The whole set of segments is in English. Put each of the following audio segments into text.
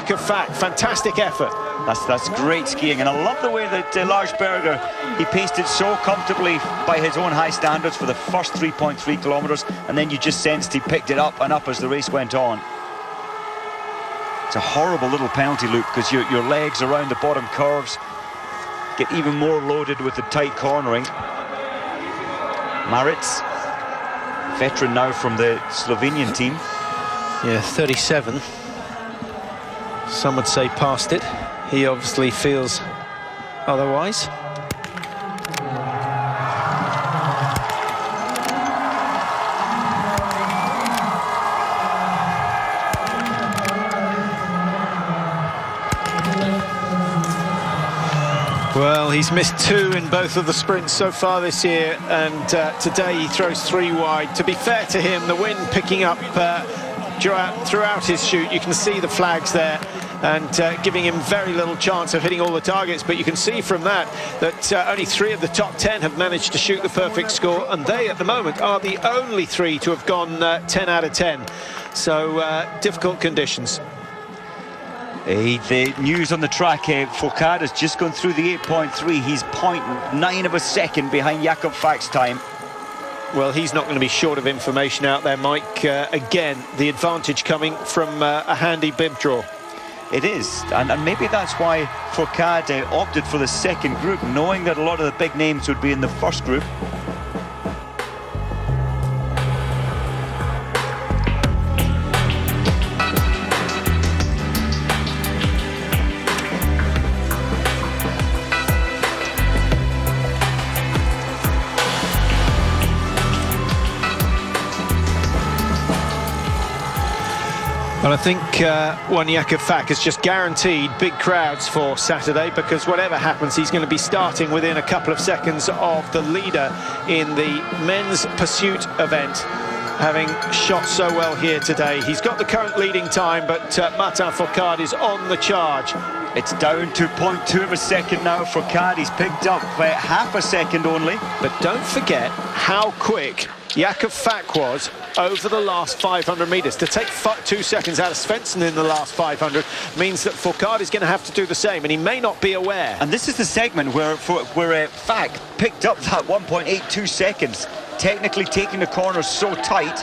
Jakob Fak, fantastic effort. That's great skiing, and I love the way that Lars Berger, he paced it so comfortably by his own high standards for the first 3.3 kilometers, and then you just sensed he picked it up and up as the race went on. It's a horrible little penalty loop because your legs around the bottom curves get even more loaded with the tight cornering. Maritz, veteran now from the Slovenian team. Yeah, 37. Some would say past it. He obviously feels otherwise. Well, he's missed 2 in both of the sprints so far this year, and today he throws 3 wide. To be fair to him, the wind picking up throughout his shoot. You can see the flags there, and giving him very little chance of hitting all the targets. But you can see from that only 3 of the top 10 have managed to shoot the perfect score, and they at the moment are the only 3 to have gone 10 out of 10. So difficult conditions. The news on the track, Fourcade has just gone through the 8.3. He's 0.9 of a second behind Jakob Fak's time. Well, he's not going to be short of information out there, Mike. Again, the advantage coming from a handy bib draw. It is, and maybe that's why Fourcade opted for the second group, knowing that a lot of the big names would be in the first group. Well, I think one Jakob Fak has just guaranteed big crowds for Saturday, because whatever happens, he's going to be starting within a couple of seconds of the leader in the men's pursuit event, having shot so well here today. He's got the current leading time, but Martin Fourcade is on the charge. It's down to 0.2 of a second now. Fourcade, he's picked up half a second only. But don't forget how quick Jakob Fak was over the last 500 metres. To take 2 seconds out of Svensson in the last 500 means that Fourcade is going to have to do the same, and he may not be aware. And this is the segment where Fak picked up that 1.82 seconds, technically taking the corners so tight.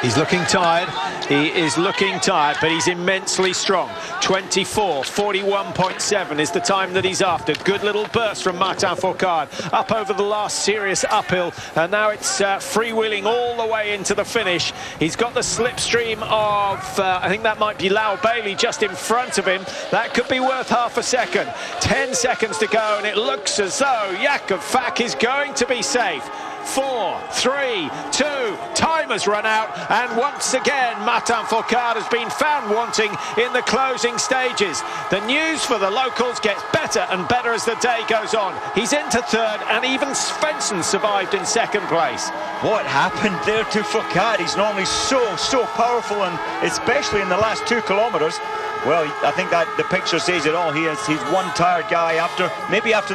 He's looking tired. He is looking tired, but he's immensely strong. 24:41.7 is the time that he's after. Good little burst from Martin Fourcade up over the last serious uphill, and now it's freewheeling all the way into the finish. He's got the slipstream of I think that might be Lau Bailey just in front of him. That could be worth half a second. 10 seconds to go, and it looks as though Jakob Fak is going to be safe. 4, 3, 2, time has run out, and once again Martin Fourcade has been found wanting in the closing stages. The news for the locals gets better and better as the day goes on. He's into 3rd, and even Svensson survived in 2nd place. What happened there to Fourcade? He's normally so powerful, and especially in the last 2 kilometers. Well, I think that the picture says it all. He's one tired guy after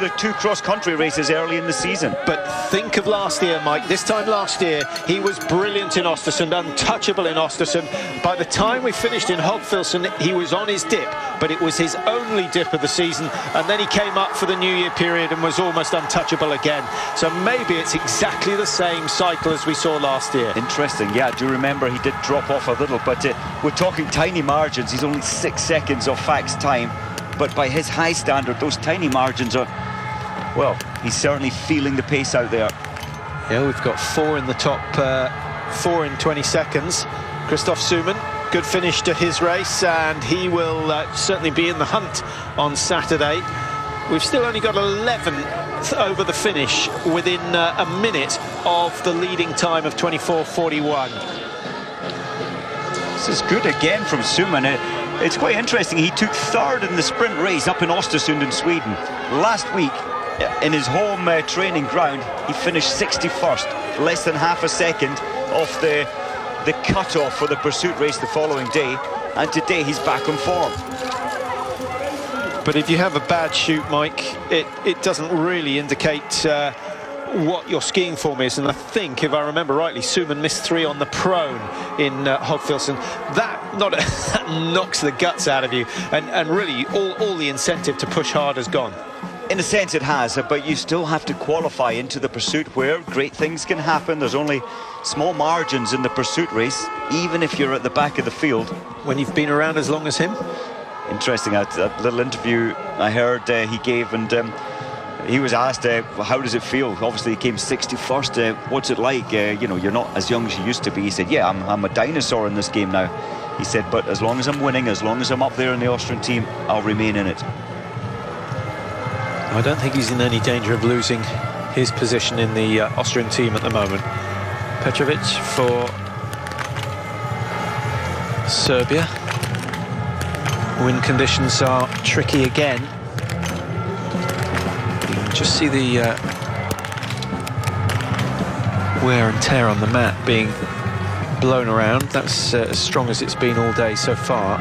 the 2 cross-country races early in the season. But think of last year, Mike. This time last year, he was brilliant in Östersund, untouchable in Östersund. By the time we finished in Hogfilsen, he was on his dip, but it was his only dip of the season, and then he came up for the New Year period and was almost untouchable again. So maybe it's exactly the same cycle as we saw last year. Interesting. Yeah, I do remember he did drop off a little, but we're talking tiny margins. He's only 6 seconds of Fak's time, but by his high standard, those tiny margins are, well, he's certainly feeling the pace out there. Yeah, we've got 4 in the top 4 in 20 seconds. Christoph Suman, good finish to his race, and he will certainly be in the hunt on Saturday. We've still only got 11th over the finish, within a minute of the leading time of 24:41. This is good again from Suman. It's quite interesting. He took 3rd in the sprint race up in Östersund in Sweden. Last week, in his home training ground, he finished 61st, less than half a second off the cut-off for the pursuit race the following day. And today he's back on form. But if you have a bad shoot, Mike, it doesn't really indicate what your skiing form is, and I think, if I remember rightly, Suman missed 3 on the prone in Hogfilson. That knocks the guts out of you, and really all the incentive to push hard has gone. In a sense it has, but you still have to qualify into the pursuit where great things can happen. There's only small margins in the pursuit race, even if you're at the back of the field. When you've been around as long as him? Interesting, that little interview I heard he gave, and he was asked, how does it feel? Obviously he came 61st, what's it like? You know, you're not as young as you used to be. He said, yeah, I'm a dinosaur in this game now. He said, but as long as I'm winning, as long as I'm up there in the Austrian team, I'll remain in it. I don't think he's in any danger of losing his position in the Austrian team at the moment. Petrovic for Serbia. Wind conditions are tricky again. You can just see the wear and tear on the mat being blown around. That's as strong as it's been all day so far.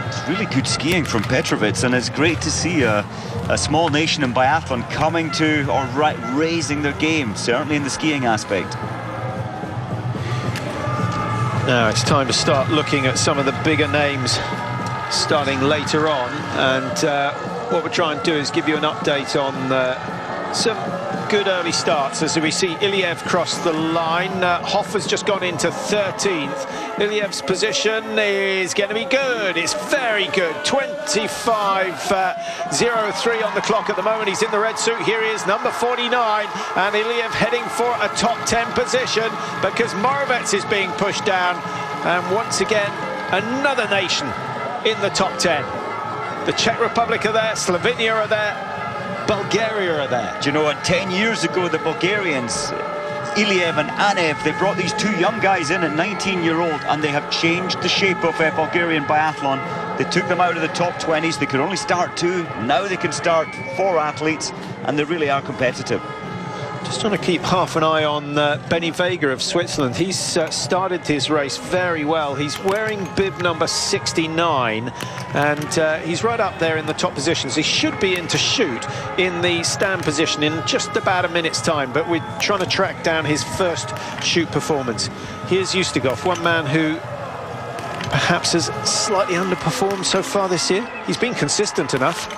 It's really good skiing from Petrovic, and it's great to see a small nation in biathlon coming to, or raising their game, certainly in the skiing aspect. Now it's time to start looking at some of the bigger names starting later on, and what we're trying to do is give you an update on some good early starts. As we see Iliev cross the line, Hoff has just gone into 13th. Iliev's position is going to be good. It's very good. 25.03 on the clock at the moment. He's in the red suit. Here he is, number 49, and Iliev heading for a top 10 position because Moravec is being pushed down, and once again another nation in the top 10. The Czech Republic are there, Slovenia are there, Bulgaria are there. Do you know what, 10 years ago the Bulgarians, Iliev and Anev, they brought these 2 young guys in at 19-year-old, and they have changed the shape of Bulgarian biathlon. They took them out of the top 20s. They could only start 2. Now they can start 4 athletes, and they really are competitive. Just trying to keep half an eye on Benny Vega of Switzerland. He's started his race very well. He's wearing bib number 69, and he's right up there in the top positions. He should be in to shoot in the stand position in just about a minute's time, but we're trying to track down his first shoot performance. Here's Ustigov, one man who perhaps has slightly underperformed so far this year. He's been consistent enough.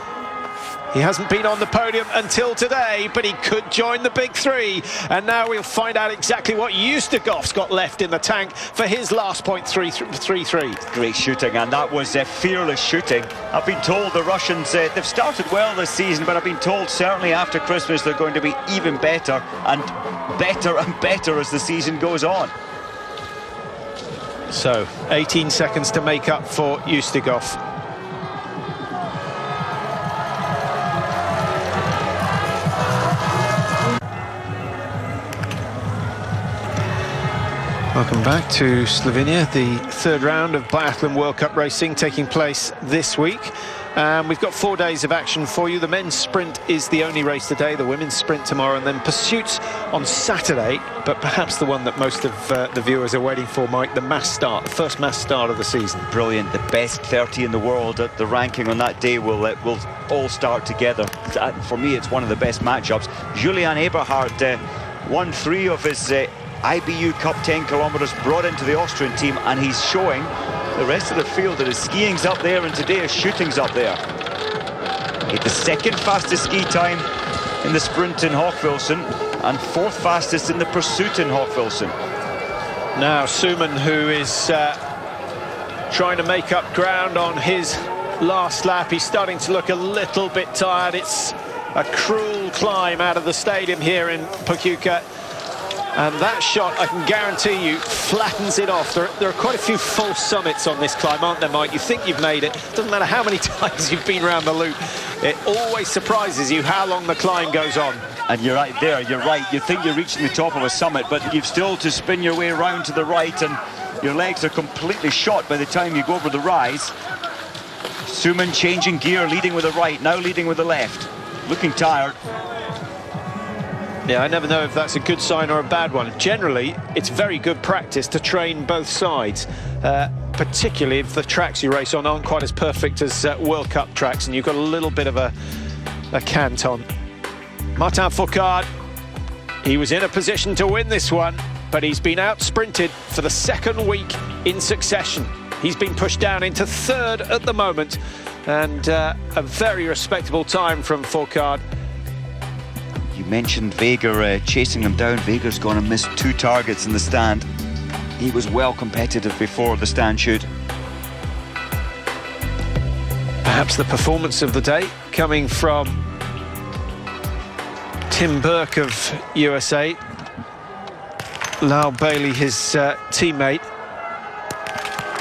He hasn't been on the podium until today, but he could join the big 3. And now we'll find out exactly what Ustigov's got left in the tank for his last .33. Great shooting, and that was fearless shooting. I've been told the Russians, they've started well this season, but I've been told certainly after Christmas they're going to be even better and better as the season goes on. So, 18 seconds to make up for Ustigov. Welcome back to Slovenia, the 3rd round of Biathlon World Cup racing taking place this week. We've got 4 days of action for you. The men's sprint is the only race today, the women's sprint tomorrow, and then pursuits on Saturday, but perhaps the one that most of the viewers are waiting for, Mike, the mass start, the first mass start of the season. Brilliant. The best 30 in the world at the ranking on that day will all start together. For me, it's one of the best matchups. Julian Eberhard won 3 of his IBU Cup 10 kilometers, brought into the Austrian team, and he's showing the rest of the field that his skiing's up there and today his shooting's up there. He had the 2nd fastest ski time in the sprint in Hogfilson and 4th fastest in the pursuit in Hogfilson. Now Suman, who is trying to make up ground on his last lap, he's starting to look a little bit tired. It's a cruel climb out of the stadium here in Pokljuka. And that shot, I can guarantee you, flattens it off. There are quite a few false summits on this climb, aren't there, Mike? You think you've made it. Doesn't matter how many times you've been around the loop. It always surprises you how long the climb goes on. And you're right there, you're right. You think you're reaching the top of a summit, but you've still to spin your way around to the right, and your legs are completely shot by the time you go over the rise. Suman changing gear, leading with the right, now leading with the left. Looking tired. Yeah, I never know if that's a good sign or a bad one. Generally, it's very good practice to train both sides, particularly if the tracks you race on aren't quite as perfect as World Cup tracks and you've got a little bit of a cant on. Martin Fourcade He was in a position to win this one, but he's been out-sprinted for the second week in succession. He's been pushed down into third at the moment, and a very respectable time from Fourcade. You mentioned Vega chasing him down. Vega's gone and missed 2 targets in the stand. He was well competitive before the stand shoot. Perhaps the performance of the day coming from Tim Burke of USA. Lau Bailey, his teammate.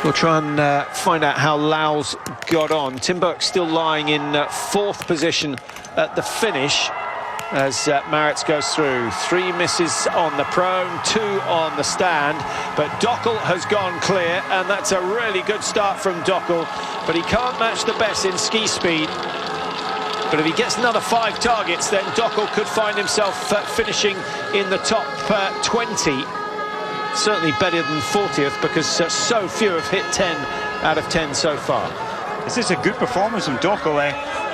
We'll try and find out how Lau's got on. Tim Burke still lying in 4th position at the finish as Maritz goes through. 3 misses on the prone, 2 on the stand, but Dockel has gone clear, and that's a really good start from Dockel, but he can't match the best in ski speed. But if he gets another 5 targets, then Dockel could find himself finishing in the top 20. Certainly better than 40th, because so few have hit 10 out of 10 so far. This is a good performance from Dockel,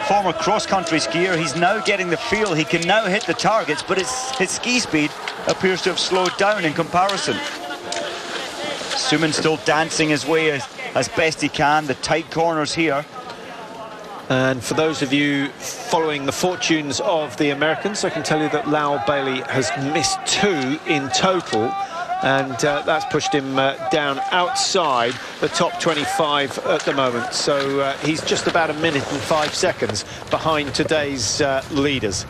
former cross-country skier. He's now getting the feel. He can now hit the targets, but his ski speed appears to have slowed down in comparison. Suman still dancing his way as best he can. The tight corners here. And for those of you following the fortunes of the Americans, I can tell you that Lau Bailey has missed 2 in total, and that's pushed him down outside the top 25 at the moment. So he's just about 1 minute and 5 seconds behind today's leaders.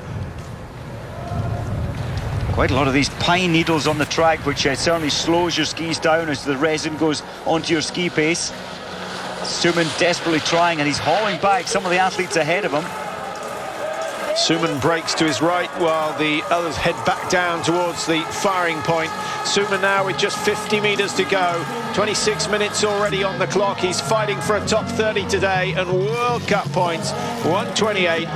Quite a lot of these pine needles on the track, which certainly slows your skis down as the resin goes onto your ski pace. Suman desperately trying, and he's hauling back some of the athletes ahead of him. Suman breaks to his right while the others head back down towards the firing point. Suman now with just 50 metres to go. 26 minutes already on the clock. He's fighting for a top 30 today, and World Cup points, 128.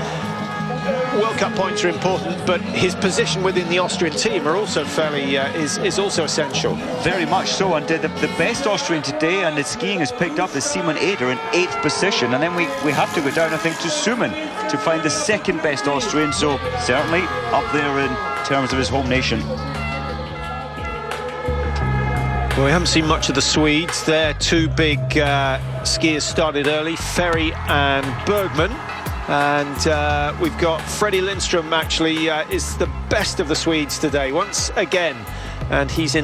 World Cup points are important, but his position within the Austrian team are also fairly is also essential. Very much so, and the best Austrian today, and the skiing has picked up, is Simon Eder in 8th position, and then we have to go down, I think, to Suman to find the 2nd best Austrian, so certainly up there in terms of his home nation. Well, we haven't seen much of the Swedes. Their 2 big skiers started early, Ferry and Bergman. And we've got Freddie Lindström, actually is the best of the Swedes today once again, and he's in